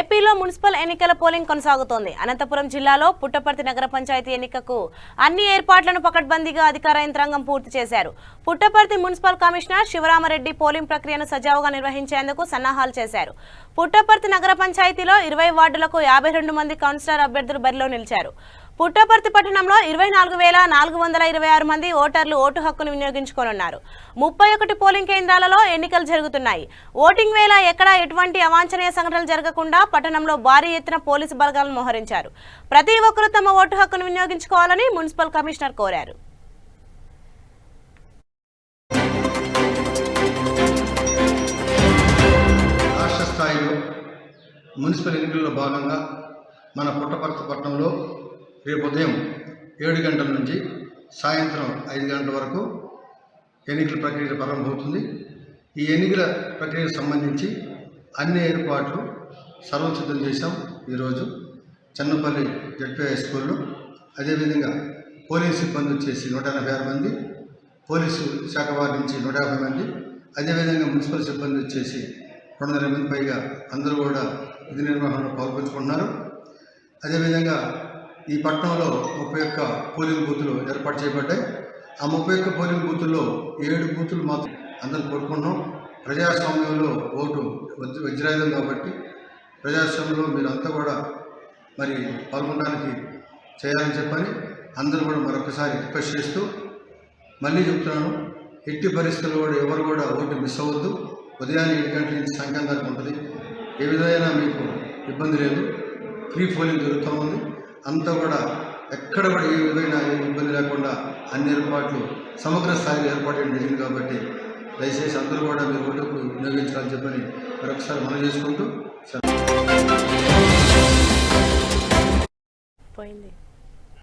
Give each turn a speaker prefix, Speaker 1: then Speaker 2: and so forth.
Speaker 1: ఏపీలో మున్సిపల్ ఎన్నికల పోలింగ్ కొనసాగుతోంది. అనంతపురం జిల్లాలో పుట్టపర్తి నగర పంచాయతీ ఎన్నికకు అన్ని ఏర్పాట్లను పకడ్బందీగా అధికార యంత్రాంగం పూర్తి చేశారు. Puttaparthi municipal commissioner Sivarama Reddy polling ప్రక్రియను సజావుగా నిర్వహించేందుకు సన్నాహాలు చేశారు. పుట్టపర్తి నగర పంచాయతీలో 20 వార్డులకు 52 మంది కౌన్సిలర్ అభ్యర్థులు బరిలో నిలిచారు. పుట్టపర్తి పట్టణంలో 24,426 మంది ఓటర్లు ఓటు హక్కును వినియోగించుకోనున్నారు. 31 పోలింగ్ కేంద్రాలలో ఎన్నికలు జరుగుతున్నాయి. ఓటింగ్ వేళ ఎక్కడా ఎటువంటి అవాంఛనీయ సంఘటనలు జరగకుండా పట్టణంలో భారీ ఎత్తున పోలీసు బలగాలను మోహరించారు. ప్రతి ఒక్కరూ తమ ఓటు హక్కును వినియోగించుకోవాలని మున్సిపల్ కమిషనర్ కోరారు.
Speaker 2: రాష్ట్ర స్థాయిలో మున్సిపల్ ఎన్నికల్లో భాగంగా మన పుట్టపర్తి పట్టణంలో రేపు ఉదయం 7 గంటల నుంచి సాయంత్రం 5 గంటల వరకు ఎన్నికల ప్రక్రియ ప్రారంభమవుతుంది. ఈ ఎన్నికల ప్రక్రియకు సంబంధించి అన్ని ఏర్పాట్లు సర్వసిద్ధం చేశాం. ఈరోజు చెన్నపల్లి జడ్పీ హై స్కూల్లో, అదేవిధంగా పోలీసు సిబ్బంది వచ్చేసి 186 మంది, పోలీసు శాఖ వారి నుంచి 150 మంది, అదేవిధంగా మున్సిపల్ సిబ్బంది వచ్చేసి 200 మంది పైగా అందరూ కూడా విధి నిర్వహణలో పాల్పంచుకుంటున్నారు. అదేవిధంగా ఈ పట్టణంలో 31 పోలింగ్ బూతులు ఏర్పాటు చేయబడ్డాయి. ఆ 31 పోలింగ్ బూతుల్లో 7 బూతులు మాత్రం అందరూ కోరుకుంటున్నాం. ప్రజాస్వామ్యంలో ఓటు వజ్రాయుధం కాబట్టి ప్రజాస్వామ్యంలో మీరంతా కూడా మరి పాల్గొనడానికి చేయాలని చెప్పని అందరూ కూడా మరొకసారి రిక్వెస్ట్ చేస్తూ మళ్ళీ చెప్తున్నాను, ఎట్టి పరిస్థితుల్లో కూడా ఎవరు కూడా ఓటు మిస్ అవ్వద్దు. ఉదయాన్నే 7 గంటల నుంచి సాయంకాలం దాకా ఉంటుంది. ఏ విధమైన మీకు ఇబ్బంది లేదు. ఫ్రీ పోలింగ్ జరుగుతూ ఉంది. అంతా కూడా ఎక్కడ కూడా ఏ విధమైన ఇబ్బంది లేకుండా అన్ని ఏర్పాట్లు సమగ్ర స్థాయిలో ఏర్పాటు చేయడం జరిగింది. కాబట్టి దయచేసి అందరూ కూడా మీరు ఓటుకు వినియోగించాలని చెప్పని మరొకసారి మనం చేసుకుంటూ
Speaker 1: పోయింది.